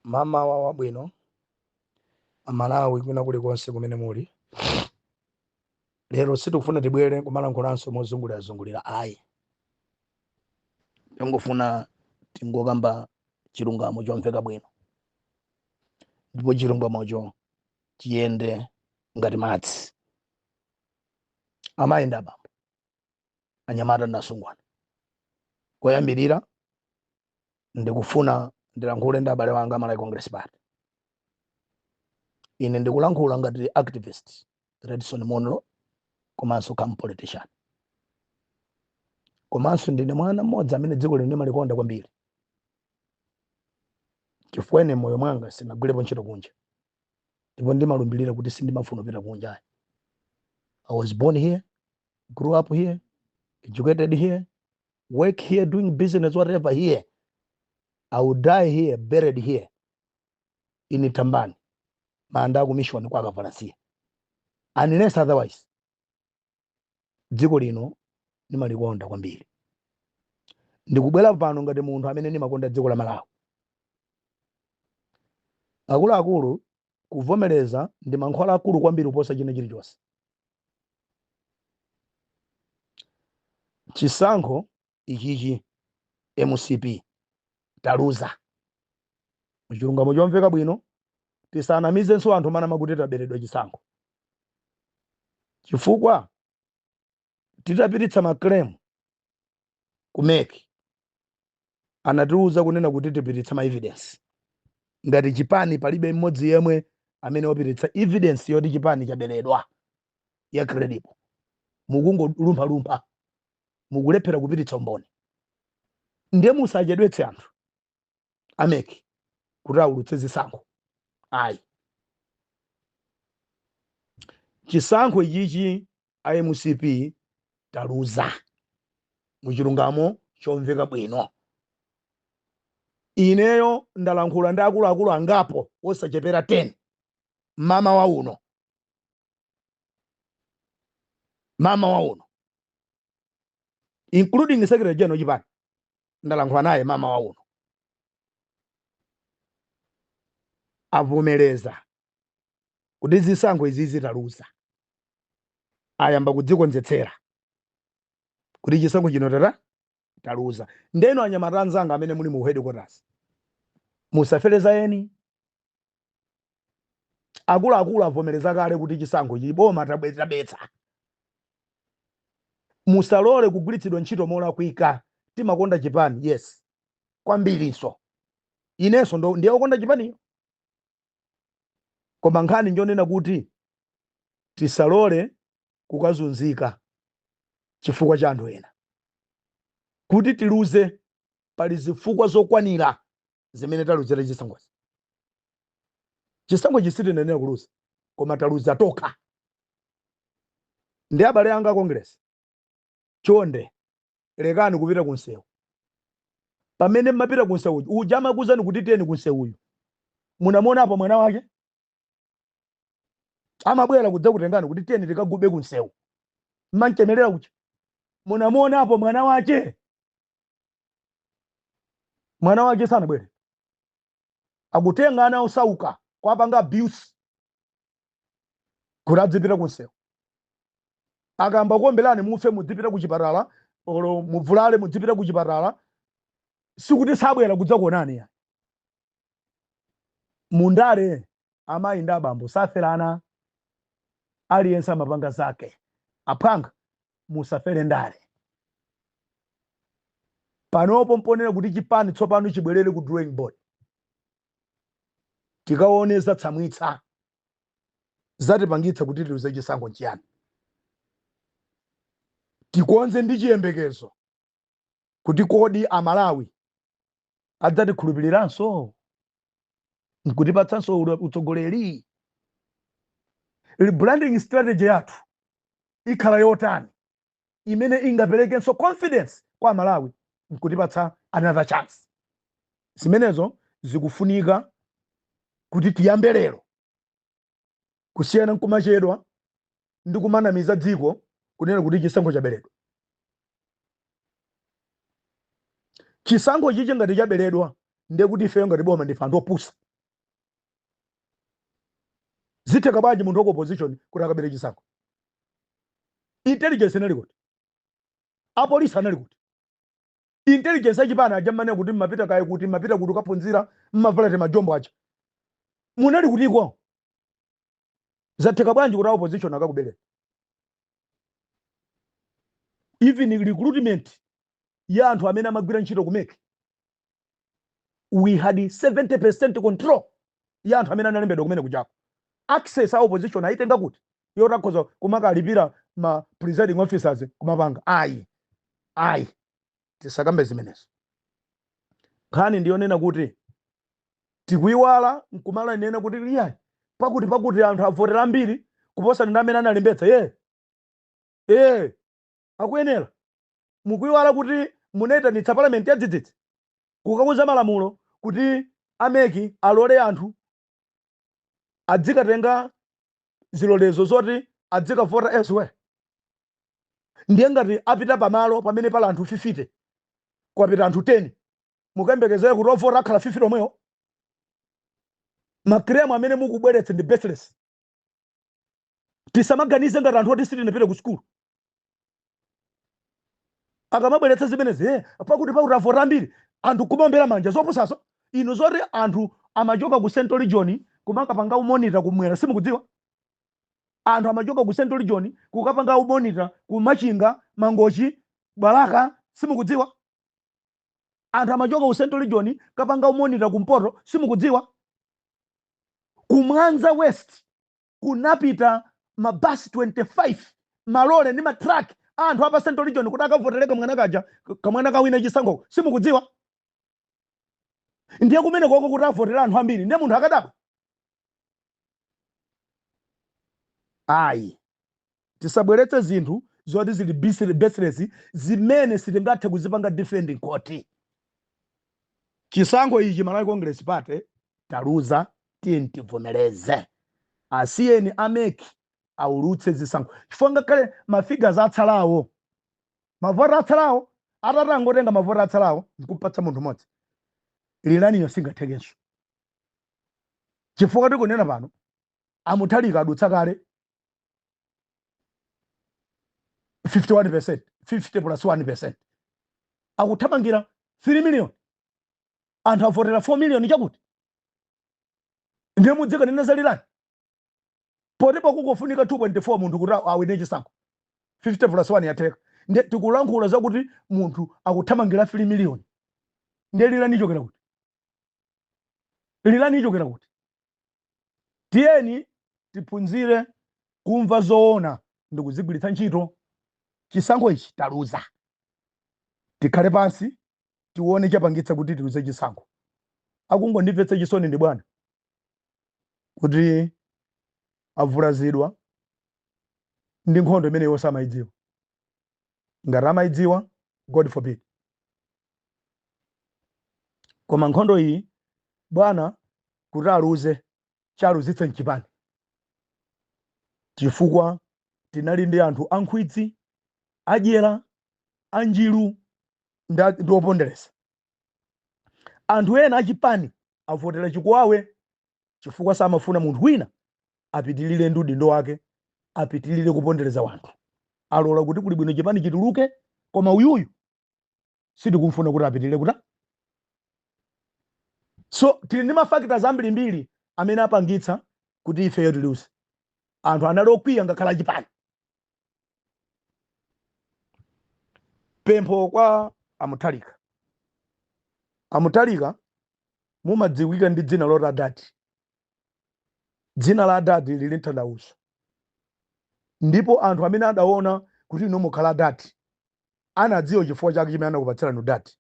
mama wa wabwino amalawi kwina kulikonse kumene muli. Lero sitikufuna tibwere kumalankulanso mozungulira ayi, tongofuna tingokamba chilungamo chomveka bwino, ndipo chilungamo chiyende ngati madzi. Amayi ndi abambo, anyamata ndi asungwana, koyambirira ndikufuna ndilankhule ndi abale wanga Malawi Congress Party. Ine ndikulankhula ngati activist Redson Monroe, komanso kama politician, komanso ndine mwana mmodzi amene dziko lino limalikonda kwambiri, chifukwa ine moyo mwanga sinagwirepo ntchito kunja, ndipo ndimalumbirira kuti sindimafuna kupita kunja. I was born here, grew up here, educated here, work here, doing business, whatever here. I will die here, buried here in Itambani, maandaku mission kwa Kafaransia. Unless otherwise, dziko lino nimalikonda kwambiri. Ndikubwera pano ngati munthu amene nimakonda dziko la Malawi. Akuluakulu kuvomereza ndi mankhwala akulu kwambiri kuposa china chilichonse. Chisankho ichichi MCP taluza. Muchilungamo chomveka bwino tisanamizenso anthu mana makuteta beredwa chisankho. Chifukwa titapititsa maklemu kumeki anatiuza kunena kuti tipititsa ma evidence. Ngati chipani palibe mmodzi yemwe amene wapititsa evidence yoti chipani chaberedwa ya credible. Mukungolumpha mukulephera kupititsa umboni. Ndiye musachedwetse anthu ameki kuti aulutse zisankho. Ayi. Chisankho ichichi MCP taluza. Muchilungamo chomveka bwino. Ineyo ndalankhula ndi akuluakulu angapo osachepera 10 mama wa uno. Including Secretary General chipani. Ndalankhula naye mama wa uno. Avomereza kuti zisankho izizi taluza. Ayamba kudzikonzetsera kuti chisankho chino taluza. Ndeno anyamata anzanga amene muli mu headquarters, musafereza eni. Akuluakulu avomereza kale kuti chisankho chiboma tabetsa. Musalole kugwiritsidwa ntchito molakwika. Timakonda chipani, yes, kwambirinso. Inenso ndiye okonda chipaniyo. Koma nkhani njonena kuti tisalole kukazunzika chifukwa cha anthu ena. Kuti tiluze pali zifukwa zokwanira zimene taluzera chisankhochi. Chisankho chisitenenera kuluza, koma taluza tokha. Ndi abale anga Congress, chonde lekani kupita kunsewu. Pamene mmapita kunsewu uja amakuzani kuti tiyeni kunsewuyu, munamona apo mwana wake amabwera kudza kutengani kuti tiyeni tikagube kunsewu. Mmanchemerera uja munamona apo mwana wake sanabwere. Akutenga ana osauka kwapanga abuse kuti adzipita kunsewu. Akamba kuombelani mufe mudzipita kuchipatala, olo muvulale mudzipita kuchipatala, sikuti sabwera kudza kuonani ya. Mundale amayi ndi abambo saferana, aliyense amapanga zake. Apanga musafere ndale. Panopo mponera kuti chipani tsopano chibwerere ku drawing board. Tikaoneza tsamwitsa zatipangitsa kuti tiluze chisankho chiyani. Tikonze ndi chiyembekezo kuti kodi Amalawi adzatikhulupiriranso nkutipatsanso utsogoleri. Rebranding strategy yathu ikhala yotani imene ingaperekenso confidence kwa Malawi nkutipatsa another chance. Zimenezo zikufunika kuti tiyambe lero kusiyana nkumachedwa ndi kumanamiza dziko kunena kuti chisankho chaberedwa. Chisankho chichi ngati chaberedwa ndiye kuti ifeyo ngati boma ndife anthu opusa. zitheka bwanji munthu wako opposition kuti akabere chisankho? Intelligence inali kuti, apolisi anali kuti, intelligence achipana aja mmane kuti mmapita kaye kuti mmapita kuti ukaphunzira mmavalete majombo aja munali kutiko. Zatheka bwanji kuti opposition akakubere? Even recruitment ya anthu amene amagwira ntchito kumeke, we had 70% control ya anthu amene analembedwa kumene kujako. Access a opposition aitenga kuti yotakhoza kumakalipira ma presiding officers kumapanga. Ayi tisakambe zimenezo. Nkhani ndiyonena kuti tikuiwala nkumala inena kuti liyayi pakuti anthu avotera ambiri kuposa ndi amene analembetsa. Akuyenera mukuiwala kuti munayitanitsa parliament ya dzidzidzi kukakuza malamulo kuti ameki alole anthu adzikatenga zilolezo zoti adzikavota elsewhere. Ndiye ngati apita pamalo pamene pala anthu 50 kwapita anthu 10 mukayembekezera kuti ovota akhala 50 omwewo. Makremu amene mukubweretsa ndi baseless. Tisamaganize ngati anthu oti sitinapita ku skulu akamabweretsa zimenezi pakuti avota ambiri anthu kumombera manja zopusaso ino zoti anthu amachoka ku Central Region kumakapanga umonita kumwera simukudziwa. Anthu amachoka ku Central Region kukapanga umonita ku Machinga, Mangochi, Baraka simukudziwa. Anthu amachoka ku Central Region kapanga umonita kumpoto simukudziwa. Kumwanza West kunapita mabasi 25 malole ndi matrack anthu apa Central Region kuti akavotereka mwana kaja kamwana kawina chisankho simukudziwa. Ndiye kumene koko kuti avotera anthu ambiri ndiye munthu akadapa. Ayi tisabweretse zinthu zoti zili baseless zimene sitingathe kuzipanga defending court. Chisankho ichi Malawi Congress Party taluza tivomereze. Asiyeni ameki aulutse zisankho chifukwa ngakhale mafigures atsalawo mavota atsalawo atatangotenga mavota atsalawo ndikupatsa munthu mmodzi lilaniyo singathekenso chifukwa tikunena pano amuthalika adutsa kale 51%, 50 plus 1%. Akuthamangira 3 million anthu avotera 4 million chakuti ndiye mudzika nene zalilani potepo kukufunika 2.4 munthu kuti awine chisankho 50 plus 1 yatheka. Ndiye tikulankhula zakuti munthu akuthamangira 3 million ndiye lilani ichokera kuti tiyeni tiphunzire kumva zoona ndi kuzigwiritsa ntchito. Chisankho ichi taluza tikhale pansi tione chapangitsa kuti tiluze chisankho. Akungondimvetsa chisoni ndi bwana kuti avulazidwa ndi nkhondo imene yonse amayidziwa. Ngati amayidziwa God forbid. Koma nkhondo iyi bwana kuti aluze chaluzitse mchipani chifukwa tinali ndi anthu ankhwidzi adyera anjiru ndi oponderesa. Anthu ena achipani avotera chikwawe chifukwa samafuna munthu wina apitilire ndi udindo wake apitilire kupondereza wanthu. Alola kuti kuli bwino chipani chituluke koma uyuyu sitikumfuna kuti apitilire kuta. So tili ndi mafactors ambirimbiri amene apangitsa kuti ifeyo tiluze. Anthu anali okwiya ngakhala chipani. Pempho kwa Amuthalika. Amuthalika mumadziwika ndi dzina loti Adati. Dzina la Adati lili mtanthauzo. Ndipo anthu amene adaona kuti ino mukhala Adati anadziwa chifukwa chake chimene anakupatsirani Adati.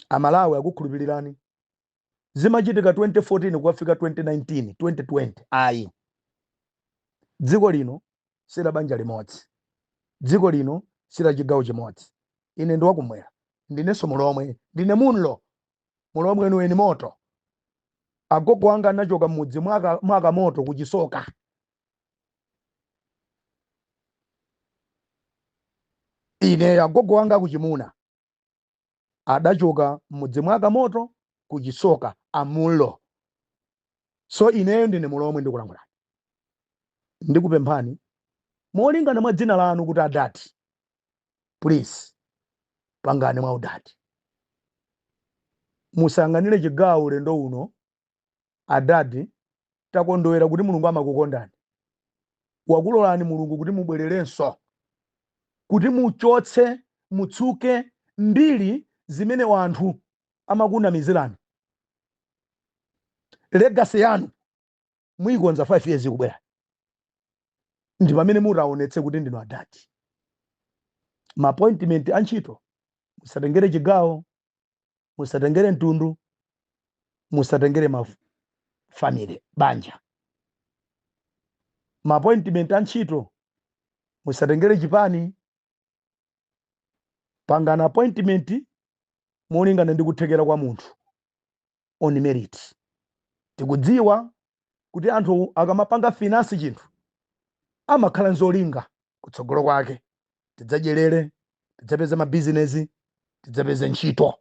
Amalawi akukhulupirirani. Zimachitika 2014 kukafika 2019, 2020. Ayi. Dziko lino sila banja limodzi. Dziko lino sila chigawo chimodzi. Ine ndi wakumwera. Ndinenso mulomwe. Ndine munlo. Mulomwe weni moto. Agogo anga anachoka mudzi mwaka moto kuchisoka. Ine agogo anga kuchimuna. Adachoka mudzi mwaka moto kuchisoka amulo. So ineyo ndine mulomwe ndikulankhula. Ndikupemphani molingana mwa dzina lanu kuti adati. Please pangane mwa udati. Musang'anire chigawo ulendo uno adati takondwera kuti Mulungu amakukondani. Wakulolani Mulungu kuti mubwererenso. Kuti muchotse mutsuke mbiri zimene wanthu amakunamizirani. Legacy yanu muyikonza 5 years kubwera. Ndi pamene mutaonetse kuti ndinu adati. Ma appointment antchito musatengere chigawo, musatengere mtundu, musatengere family banja. Ma appointment antchito musatengere chipani. Pangana appointment molingana ndi kuthekera kwa munthu on merit. Tikudziwa kuti anthu akamapanga finance chinthu amakhala nzolinga kutsogolo kwake. Tidzadyerere, tidzapeza ma business, tidzapeza ntchito.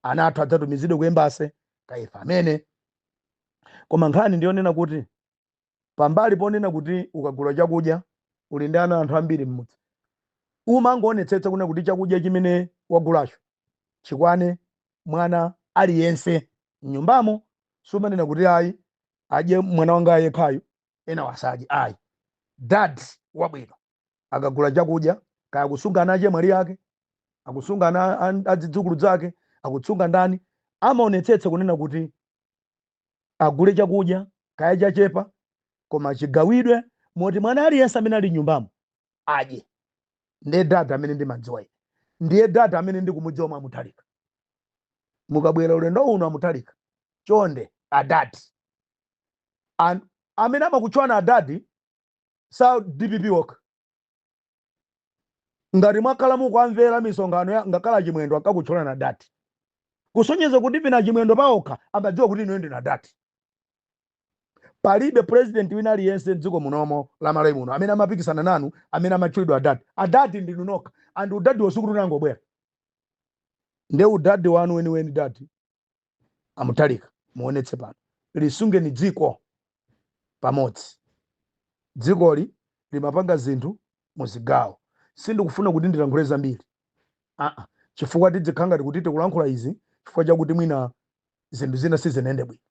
Ana athu adzatumizidwe ku embassy kaifa amene. Koma nkhani ndiyonena kuti pambali ponena kuti ukagula chakudya uli ndi anthu ambiri mmudzi, umangoonetsetsa kuna kuti chakudya chimene wagulacho chikwane mwana aliyense mnyumbamo. Sumanena kuti ayi adye mwana wanga yekhayo ena wasadye. Ayi, dad wabwino akagula chakudya kaya kusunga anache mwali yake, akusunga azidzukulu zake, akutsunga ndani, amaonetsetsa kunena kuti agule chakudya kaya chachepa koma chigawidwe moti mwana aliyense amene ali nyumbamo adye. Ndiye dad amene ndimadziwa. Ndiye dad amene ndikumudziwa mwa Mutharika. Mukabwera ulendo uno Mutharika chonde adati. Amene amakutchwana adati sa DPP woka. Ngati mwakhala mukuamvera misonkhano ngakhala chimwendo akakutchwana na dati. Kusonyeza kuti pina chimwendo paokha amadziwa kuti ino ndina dati. Palibe president wina aliyense m'dziko munomo la Malawi muno amene amapikisana nanu amene amatchulidwa adati. Adati ndinu nokha. And udadi wosukulu nangobwera. Ndiye udadi wanu weniweni dati Mutharika muonetse pano. Lisungeni dziko pamodzi. Dzikoli limapanga zinthu muzigawo. Sindikufuna kuti ndilankhule zambiri. Chifukwa tidzikhanga kuti tikulankhula izi chifukwa chakuti mwina zinthu zina sizinende bwino.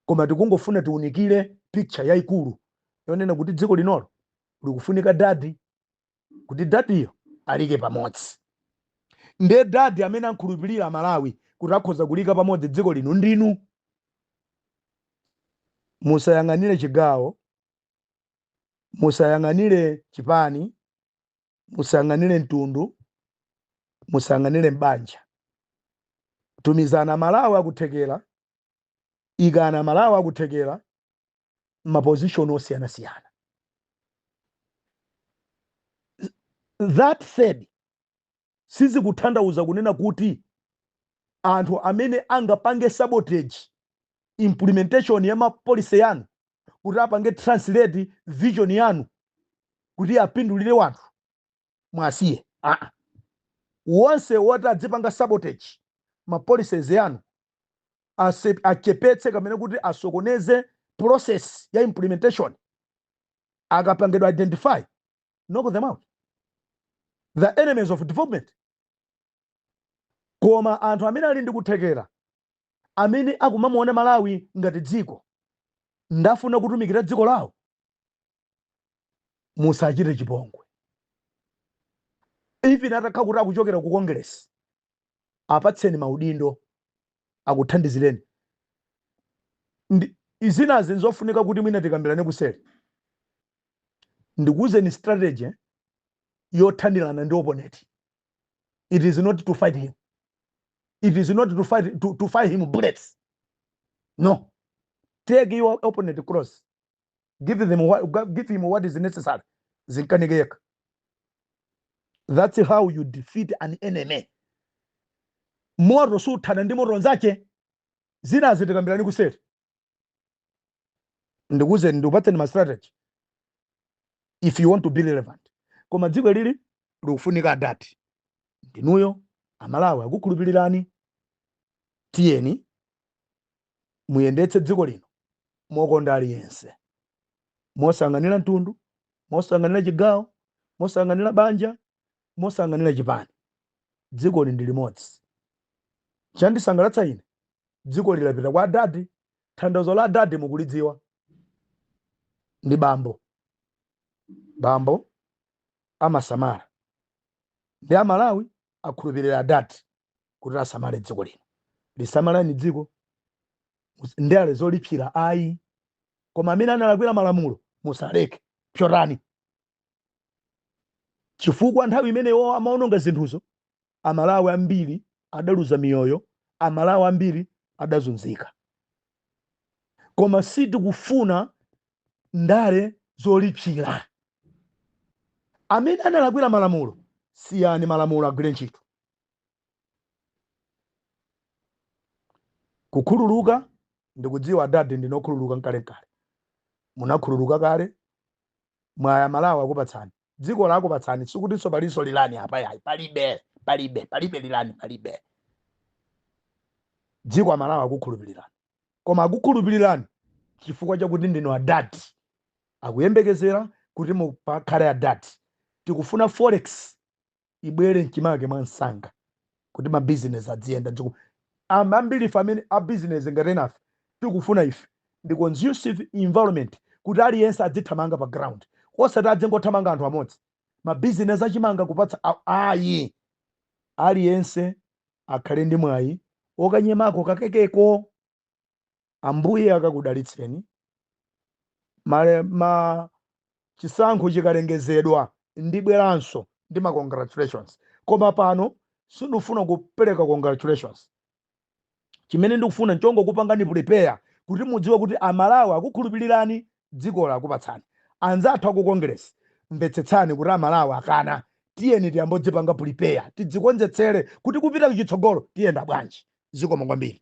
Koma tikungofuna tiunikire picture yayikulu yonena kuti dziko linolo likufunika dadi, kuti dadiyo alike pamodzi. Ndiye dadi amene ankhulupirira Malawi kuti akhoza kulika pamodzi dziko lino ndinu. Musayang'anire chigawo, musayang'anire chipani, musayang'anire mtundu, musayang'anire mbanja. Tumizana Malawi akuthekera, ikana Malawi akuthekera maposition osiyana-siyana. That said, sizi kutanthauza kunena kuti anthu amene angapange sabotage implementation ya mapolicy yanu kuti apange translate vision yanu kuti apindulire wanthu mwasiye. Wonse woti adzipanga sabotage mapolicies yanu achepetse kamene kuti asokoneze process ya implementation, akapangedwa identify, knock them out. The enemies of development. Koma anthu amene ali ndi kuthekera, amene akumamuona Malawi ngati dziko ndafuna kutumikira dziko lawo, musachite chipongwe. Even atakhala kuti akuchokera ku Congress, apatseni maudindo akuthandizireni. Izinazi nzofunika kuti mwina tikambirane kuseri. Ndikuwuzeni strategy yothandizana ndi opponent. It is not to fight him. It is not to fight him bullets. No. Take your opponent cross. Give him what is necessary. Zinkanigeka. That's how you defeat an enemy. Moro suthana ndi moro nzake. Zinazi tikambirane kuseri. Ndikuwuzeni ndikupatseni ma strategy. If you want to be relevant. Koma dziko lili likufunika adati. Ndinuyo Amalawi akukhulupirirani. Tiyeni muyendetse dziko lino mokonda aliyense, mosanganira mtundu, mosanganira chigawo, mosanganira banja, mosanganira chipani. Dziko ndi limodzi. Chandisangalatsa ine, dziko lilapita kwa adadi. Thandizo la adadi mukulidziwa, ndi bambo. Bambo amasamala, ndi Amalawi akhulupirira adadi kuti asamale dziko lino. Lisamalani dziko, ndi ale zolipsira ayi, koma amene analakwira malamulo musaleke pyorani. Chifukwa nthawi imeneyo amaononga zinthuzo, Amalawi ambiri adaluza miyoyo, Amalawi ambiri adazunzika. Koma sitikufuna ndale zolipsira. Amene analakwira malamulo, siyani malamulo agwire ntchito. Kukhululuka ndikudziwa adadi ndinokhululuka nkale. Munakhululuka kale, mwaya Malawi akupatsani. Dziko lakupatsani sikutinso palinso lilani apa yayi. Palibe lilani, palibe. Dziko Amalawi akukhulupirirani. Koma akukhulupirirani chifukwa chakuti ndino adadi. Akuyembekezera kuti mukhale adadi. Tikufuna forex ibwere mchimake mwa msanga kuti mabizinesi adziyenda. Ambiri famene a business ngatenafe tikufuna ife ndi conducive environment kuti aliyense adzithamanga pa ground, osati adzingothamanga anthu amodzi. Mabizinesi achimanga kupatsa ayi, aliyense akhale ndi mwayi okanyemako kakekeko. Ambuye akakudalitseni, chisankho chikalengezedwa ndibweranso ndi ma congratulations. Koma pano sindifuna kupereka congratulations. Chimene ndikufuna nchongo kupangani prepare kuti mudziwe kuti Amalawi akukhulupirirani, dziko lakupatsani. Anzathu aku Congress, mvetsetsani kuti Amalawi akana. Tiyeni tiyambodzipanga prepare, tidzikonzetsere kuti kupita kuchitsogolo tiyenda bwanji. Zikomo kwambiri.